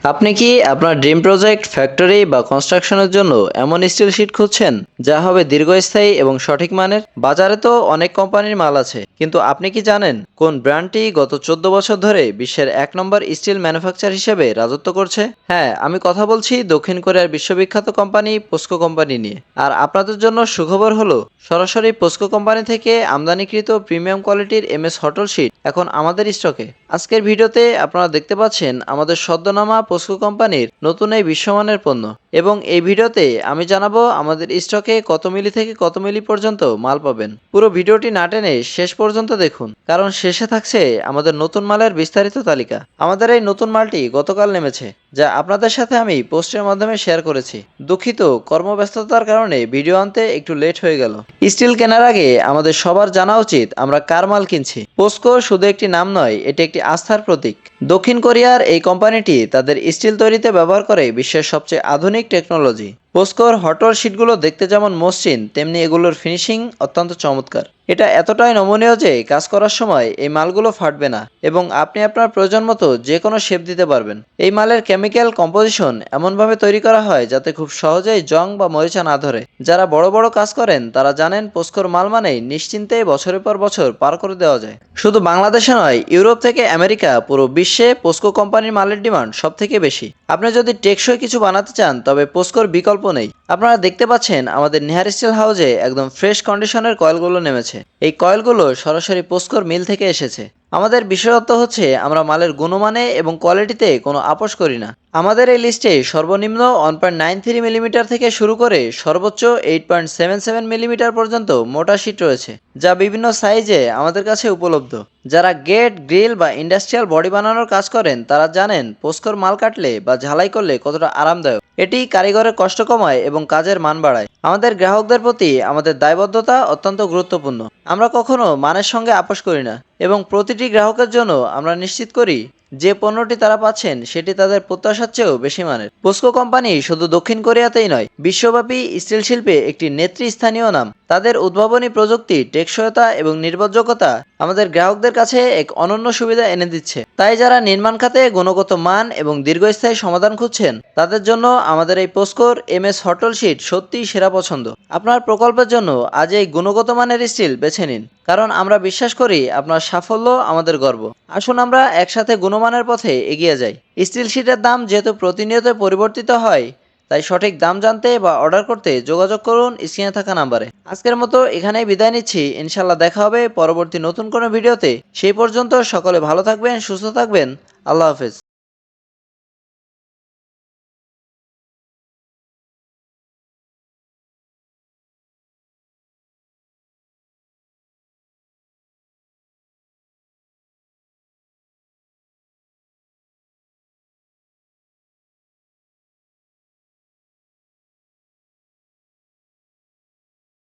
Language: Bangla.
আপনি কি আপনার ড্রিম প্রজেক্ট, ফ্যাক্টরি বা কনস্ট্রাকশনের জন্য এমন স্টিল শিট খুঁজছেন যা হবে দীর্ঘস্থায়ী এবং সঠিক মানের? বাজারে তো অনেক কোম্পানির মাল আছে, কিন্তু আপনি কি জানেন কোন ব্র্যান্ডটি গত 14 বছর ধরে বিশ্বের 1 নম্বর স্টিল ম্যানুফ্যাকচার হিসেবে রাজত্ব করছে? হ্যাঁ, আমি কথা বলছি দক্ষিণ কোরিয়ার বিশ্ববিখ্যাত কোম্পানি পোস্কো কোম্পানি নিয়ে। আর আপনাদের জন্য সুখবর হলো, সরাসরি পোস্কো কোম্পানি থেকে আমদানিকৃত প্রিমিয়াম কোয়ালিটির এমএস হটল শিট এখন আমাদের স্টকে। আজকের ভিডিওতে আপনারা দেখতে পাচ্ছেন আমাদের সদ্যনামা পোস্কো কোম্পানির নতুন এই বিশ্বমানের পণ্য, এবং এই ভিডিওতে আমি জানাবো আমাদের স্টকে কত মিলি থেকে কত মিলি পর্যন্ত মাল পাবেন। পুরো ভিডিওটি না টেনে শেষ পর্যন্ত দেখুন, কারণ শেষে থাকছে আমাদের নতুন মালের বিস্তারিত তালিকা। আমাদের এই নতুন মালটি গতকাল নেমেছে, যা আপনাদের সাথে আমি পোস্টের মাধ্যমে শেয়ার করেছি। দুঃখিত, কর্মব্যস্ততার কারণে ভিডিও আনতে একটু লেট হয়ে গেল। স্টিল কেনার আগে আমাদের সবার জানা উচিত আমরা কার মাল কিনছি। পোস্কো শুধু একটি নাম নয়, এটি একটি আস্থার প্রতীক। দক্ষিণ কোরিয়ার এই কোম্পানিটি তাদের স্টিল তৈরিতে ব্যবহার করে বিশ্বের সবচেয়ে আধুনিক টেকনোলজি। পোস্কোর হটর শিটগুলো দেখতে যেমন মসৃণ, তেমনি এগুলোর ফিনিশিং অত্যন্ত চমৎকার। এটা এতটাই নমনীয় যে কাজ করার সময় এই মালগুলো ফাটবে না, এবং আপনি আপনার প্রয়োজন মতো যে কোনো শেপ দিতে পারবেন। এই মালের কেমিক্যাল কম্পোজিশন এমনভাবে তৈরি করা হয় যাতে খুব সহজেই জং বা মরিচা না ধরে। যারা বড় বড় কাজ করেন তারা জানেন পোস্কোর মাল মানেই নিশ্চিন্তে বছরের পর বছর পার করে দেওয়া যায়। শুধু বাংলাদেশে নয়, ইউরোপ থেকে আমেরিকা, পুরো বিশ্বে পোস্কো কোম্পানির মালের ডিমান্ড সব থেকে বেশি। আপনি যদি টেকসই কিছু বানাতে চান তবে পোস্কোর বিকল্প নেই। আপনারা দেখতে পাচ্ছেন আমাদের নেহার স্টিল হাউসে একদম ফ্রেশ কন্ডিশনের কয়েলগুলো নেমেছে। এই কয়েলগুলো সরাসরি পোস্কোর মিল থেকে এসেছে। আমাদের বিশেষত্ব হচ্ছে আমরা মালের গুণমানে এবং কোয়ালিটিতে কোনো আপোষ করি না। আমাদের এই লিস্টে সর্বনিম্ন 1.93 মিলিমিটার থেকে শুরু করে সর্বোচ্চ 8.77 মিলিমিটার পর্যন্ত মোটা শিট রয়েছে, যা বিভিন্ন সাইজে আমাদের কাছে উপলব্ধ। যারা গেট, গ্রিল বা ইন্ডাস্ট্রিয়াল বডি বানানোর কাজ করেন তারা জানেন পোস্কোর মাল কাটলে বা ঝালাই করলে কতটা আরামদায়ক। এটি কারিগরের কষ্ট কমায় এবং কাজের মান বাড়ায়। আমাদের গ্রাহকদের প্রতি আমাদের দায়বদ্ধতা অত্যন্ত গুরুত্বপূর্ণ। আমরা কখনো মানের সঙ্গে আপোষ করি না, এবং প্রতিটি গ্রাহকের জন্য আমরা নিশ্চিত করি যে পণ্যটি তারা পাচ্ছেন সেটি তাদের প্রত্যাশার চেয়েও বেশি মানের। পোস্কো কোম্পানি শুধু দক্ষিণ কোরিয়াতেই নয়, বিশ্বব্যাপী স্টিল শিল্পে একটি নেতৃস্থানীয় নাম। তাদের উদ্ভাবনী প্রযুক্তি, টেকসইতা এবং নির্ভরযোগ্যতা আমাদের গ্রাহকদের কাছে এক অনন্য সুবিধা এনে দিচ্ছে। তাই যারা নির্মাণ খাতে গুণগত মান এবং দীর্ঘস্থায়ী সমাধান খুঁজছেন তাদের জন্য আমাদের এই পোস্কোর এমএস হটল শিট সত্যিই সেরা পছন্দ। আপনার প্রকল্পের জন্য আজ এই গুণগত মানের স্টিল বেছে নিন, কারণ আমরা বিশ্বাস করি আপনার সাফল্য আমাদের গর্ব। আসুন আমরা একসাথে গুণমানের পথে এগিয়ে যাই। স্টিল শিটের দাম যেহেতু প্রতিনিয়ত পরিবর্তিত হয়, তাই সঠিক দাম জানতে বা অর্ডার করতে যোগাযোগ করুন স্ক্রিনে থাকা নাম্বারে। আজকের মতো এখানেই বিদায় নিচ্ছি। ইনশাল্লাহ দেখা হবে পরবর্তী নতুন কোনো ভিডিওতে। সেই পর্যন্ত সকলে ভালো থাকবেন, সুস্থ থাকবেন। আল্লাহ হাফেজ।